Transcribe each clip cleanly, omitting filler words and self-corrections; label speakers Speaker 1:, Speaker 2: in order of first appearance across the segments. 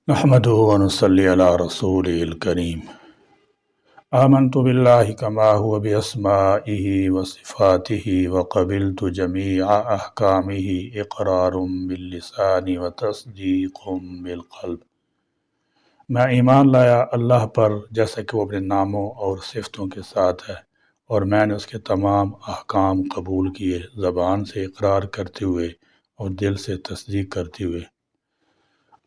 Speaker 1: نحمده ونصلي على رسوله الكريم آمنت بالله كما هو بأسمائه وصفاته وقبلت جميع أحكامه إقرار باللسان وتصديق بالقلب۔ میں ایمان لایا اللہ پر جیسا کہ وہ اپنے ناموں اور صفتوں کے ساتھ ہے، اور میں نے اس کے تمام احکام قبول کیے، زبان سے اقرار کرتے ہوئے اور دل سے تصدیق کرتے ہوئے۔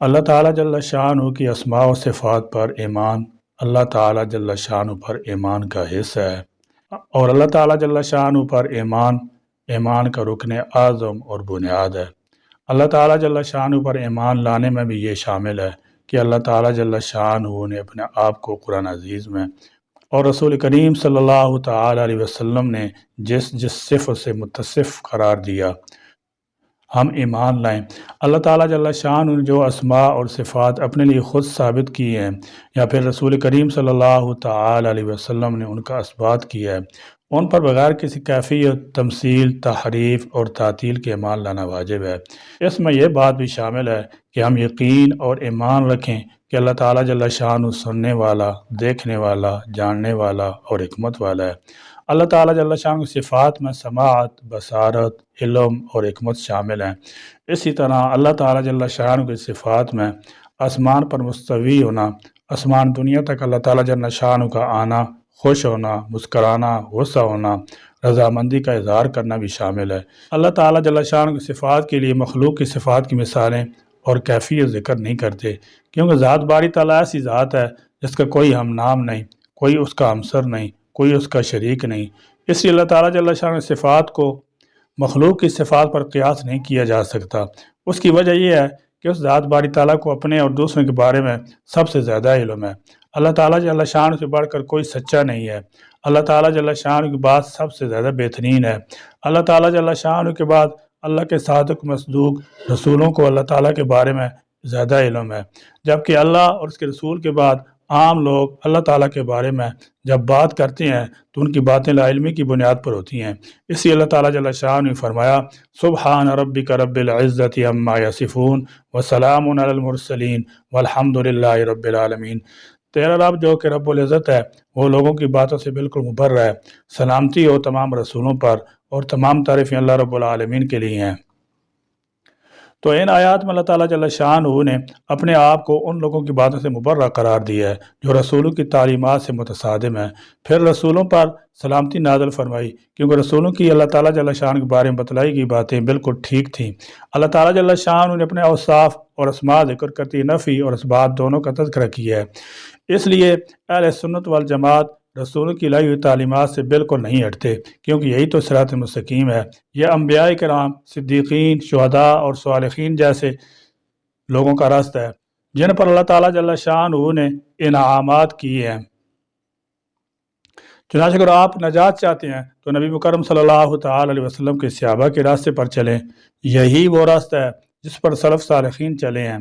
Speaker 1: اللہ تعالیٰ جل شانہ کی اسماء و صفات پر ایمان اللہ تعالیٰ جل شانہ پر ایمان کا حصہ ہے، اور اللہ تعالیٰ جل شانہ پر ایمان کا رکن اعظم اور بنیاد ہے۔ اللہ تعالیٰ جل شانہ پر ایمان لانے میں بھی یہ شامل ہے کہ اللہ تعالیٰ جل شانہ نے اپنے آپ کو قرآن عزیز میں اور رسول کریم صلی اللہ تعالیٰ علیہ وسلم نے جس صفت سے متصف قرار دیا، ہم ایمان لائیں۔ اللہ تعالیٰ جل شانہ نے جو اسماء اور صفات اپنے لیے خود ثابت کی ہیں یا پھر رسول کریم صلی اللہ تعالیٰ علیہ وسلم نے ان کا اثبات کیا ہے، ان پر بغیر کسی کیفیت، تمثیل، تحریف اور تعطیل کے ایمان لانا واجب ہے۔ اس میں یہ بات بھی شامل ہے کہ ہم یقین اور ایمان رکھیں کہ اللہ تعالیٰ جل شانہ سننے والا، دیکھنے والا، جاننے والا اور حکمت والا ہے۔ اللہ تعالیٰ جل شانہ کی صفات میں سماعت، بصارت، علم اور حکمت شامل ہیں۔ اسی طرح اللہ تعالیٰ جل شانہ کی صفات میں آسمان پر مستوی ہونا، آسمان دنیا تک اللہ تعالیٰ جل شانہ کا آنا، خوش ہونا، مسکرانا، غصہ ہونا، رضامندی کا اظہار کرنا بھی شامل ہے۔ اللہ تعالیٰ جل شانہ کی صفات کے لیے مخلوق کی صفات کی مثالیں اور کیفیت ذکر نہیں کرتے، کیونکہ ذات باری تعالیٰ ایسی ذات ہے جس کا کوئی ہم نام نہیں، کوئی اس کا ہمسر نہیں، کوئی اس کا شریک نہیں۔ اس لیے اللہ تعالیٰ جل شانہ کی صفات کو مخلوق کی صفات پر قیاس نہیں کیا جا سکتا۔ اس کی وجہ یہ ہے کہ اس ذات باری تعالیٰ کو اپنے اور دوسروں کے بارے میں سب سے زیادہ علم ہے۔ اللہ تعالیٰ جل شانہ سے بڑھ کر کوئی سچا نہیں ہے۔ اللہ تعالیٰ جل شانہ کی بات سب سے زیادہ بہترین ہے۔ اللہ تعالیٰ جل شانہ کے بعد اللہ کے صادق مصدوق رسولوں کو اللہ تعالیٰ کے بارے میں زیادہ علم ہے، جبکہ اللہ اور اس کے رسول کے بعد عام لوگ اللہ تعالیٰ کے بارے میں جب بات کرتے ہیں تو ان کی باتیں لا علمی کی بنیاد پر ہوتی ہیں۔ اسی اللہ تعالیٰ جل شانہ نے فرمایا، سبحان ربک رب العزت عما یصفون وسلام علی المرسلین والحمد للہ رب العالمین۔ تیرا رب جو کہ رب العزت ہے وہ لوگوں کی باتوں سے بالکل مبرہ ہے، سلامتی ہو تمام رسولوں پر اور تمام تعریفیں اللہ رب العالمین کے لیے ہیں۔ تو ان آیات میں اللہ تعالیٰ جل شانہ نے اپنے آپ کو ان لوگوں کی باتوں سے مبرہ قرار دیا ہے جو رسولوں کی تعلیمات سے متصادم ہیں، پھر رسولوں پر سلامتی نازل فرمائی، کیونکہ رسولوں کی اللہ تعالیٰ جل شانہ کے بارے میں بتلائی گئی باتیں بالکل ٹھیک تھیں۔ اللہ تعالیٰ جل شانہ نے اپنے اوصاف اور اسماء ذکر کرتی نفی اور اثبات دونوں کا تذکرہ کیا ہے۔ اس لیے اہل سنت والجماعت رسولوں کی لائی ہوئی تعلیمات سے بالکل نہیں ہٹتے، کیونکہ یہی تو صراط مستقیم ہے۔ یہ انبیاء کرام، صدیقین، شہداء اور صالحین جیسے لوگوں کا راستہ ہے جن پر اللہ تعالیٰ جل شانہ نے انعامات کیے ہیں۔ چنانچہ اگر آپ نجات چاہتے ہیں تو نبی مکرم صلی اللہ تعالیٰ علیہ وسلم کے صحابہ کے راستے پر چلیں، یہی وہ راستہ ہے جس پر سلف صالحین چلے ہیں۔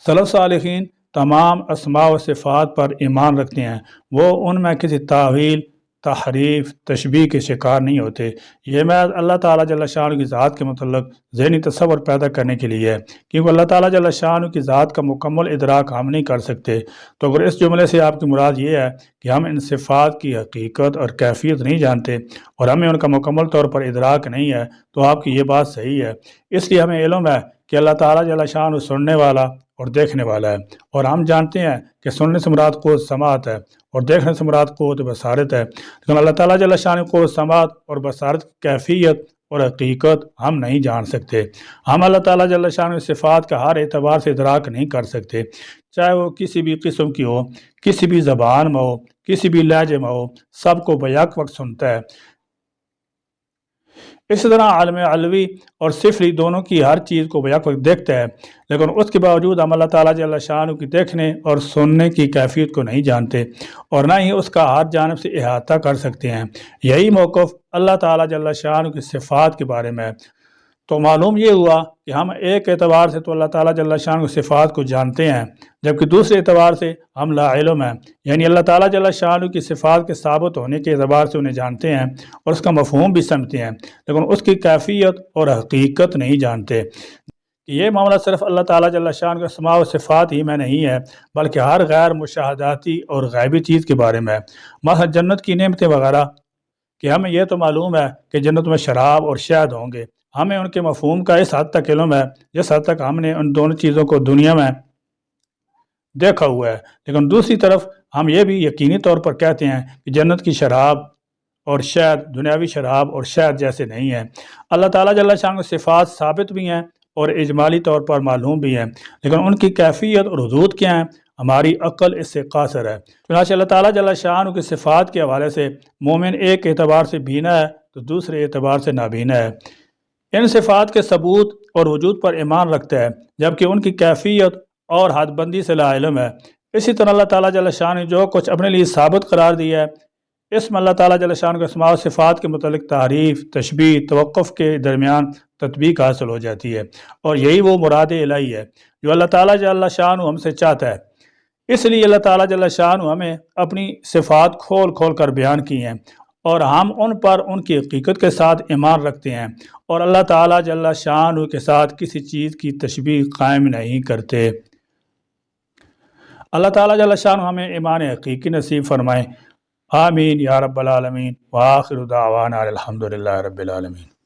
Speaker 1: سلف صالحین تمام اسماء و صفات پر ایمان رکھتے ہیں، وہ ان میں کسی تعویل، تحریف، تشبیہ کے شکار نہیں ہوتے۔ یہ محض اللہ تعالیٰ جل شانہ کی ذات کے متعلق ذہنی تصور پیدا کرنے کے لیے ہے، کیونکہ اللہ تعالیٰ جل شانہ کی ذات کا مکمل ادراک ہم نہیں کر سکتے۔ تو اگر اس جملے سے آپ کی مراد یہ ہے کہ ہم ان صفات کی حقیقت اور کیفیت نہیں جانتے اور ہمیں ان کا مکمل طور پر ادراک نہیں ہے، تو آپ کی یہ بات صحیح ہے۔ اس لیے ہمیں علم ہے کہ اللہ تعالیٰ جل شانہ سننے والا اور دیکھنے والا ہے، اور ہم جانتے ہیں کہ سننے سے مراد قوت سماعت ہے اور دیکھنے سے مراد قوت بصارت ہے، لیکن اللہ تعالیٰ جل شانہ قوت سماعت اور بصارت کی کیفیت اور حقیقت ہم نہیں جان سکتے۔ ہم اللہ تعالیٰ جل شانہ صفات کا ہر اعتبار سے ادراک نہیں کر سکتے، چاہے وہ کسی بھی قسم کی ہو، کسی بھی زبان میں ہو، کسی بھی لہجے میں ہو، سب کو بیک وقت سنتا ہے۔ اسی طرح عالم علوی اور سفلی دونوں کی ہر چیز کو بیک وقت دیکھتا ہے، لیکن اس کے باوجود ہم اللہ تعالیٰ جل شانہ کی دیکھنے اور سننے کی کیفیت کو نہیں جانتے اور نہ ہی اس کا ہر جانب سے احاطہ کر سکتے ہیں۔ یہی موقف اللہ تعالیٰ جل شانہ کی صفات کے بارے میں ہے۔ تو معلوم یہ ہوا کہ ہم ایک اعتبار سے تو اللہ تعالیٰ جل شانہ کی صفات کو جانتے ہیں، جبکہ دوسرے اعتبار سے ہم لا علم ہیں، یعنی اللہ تعالیٰ جل شانہ کی صفات کے ثابت ہونے کے اعتبار سے انہیں جانتے ہیں اور اس کا مفہوم بھی سمجھتے ہیں، لیکن اس کی کیفیت اور حقیقت نہیں جانتے۔ کہ یہ معاملہ صرف اللہ تعالیٰ جل شان کے اسماء و صفات ہی میں نہیں ہے، بلکہ ہر غیر مشاہداتی اور غیبی چیز کے بارے میں، مثلا جنت کی نعمتیں وغیرہ، کہ ہمیں یہ تو معلوم ہے کہ جنت میں شراب اور شہد ہوں گے، ہمیں ان کے مفہوم کا اس حد تک علم ہے جس حد تک ہم نے ان دونوں چیزوں کو دنیا میں دیکھا ہوا ہے، لیکن دوسری طرف ہم یہ بھی یقینی طور پر کہتے ہیں کہ جنت کی شراب اور شہد دنیاوی شراب اور شہد جیسے نہیں ہیں۔ اللہ تعالیٰ جل شان کے صفات ثابت بھی ہیں اور اجمالی طور پر معلوم بھی ہیں، لیکن ان کی کیفیت اور حدود کیا ہیں، ہماری عقل اس سے قاصر ہے۔ چنانچہ اللہ تعالیٰ جل شان کی صفات کے حوالے سے مومن ایک اعتبار سے بینا ہے تو دوسرے اعتبار سے نابینا ہے۔ ان صفات کے ثبوت اور وجود پر ایمان رکھتا ہے، جبکہ ان کی کیفیت اور حد بندی سے لا علم ہے۔ اسی طرح اللہ تعالیٰ جل شان نے جو کچھ اپنے لیے ثابت قرار دیا ہے، اس میں اللہ تعالیٰ جل شان کے اسماء و صفات کے متعلق تعریف، تشبیہ، توقف کے درمیان تطبیق حاصل ہو جاتی ہے، اور یہی وہ مراد الہی ہے جو اللہ تعالیٰ جل شان ہم سے چاہتا ہے۔ اس لیے اللہ تعالیٰ جل شان ہمیں اپنی صفات کھول کھول کر بیان کی ہیں، اور ہم ان پر ان کی حقیقت کے ساتھ ایمان رکھتے ہیں، اور اللہ تعالیٰ جل شان کے ساتھ کسی چیز کی تشبیہ قائم نہیں کرتے۔ اللہ تعالیٰ جل شان ہمیں ایمان حقیقی نصیب فرمائے، آمین یا رب العالمین، وآخر دعوانا الحمدللہ رب العالمین۔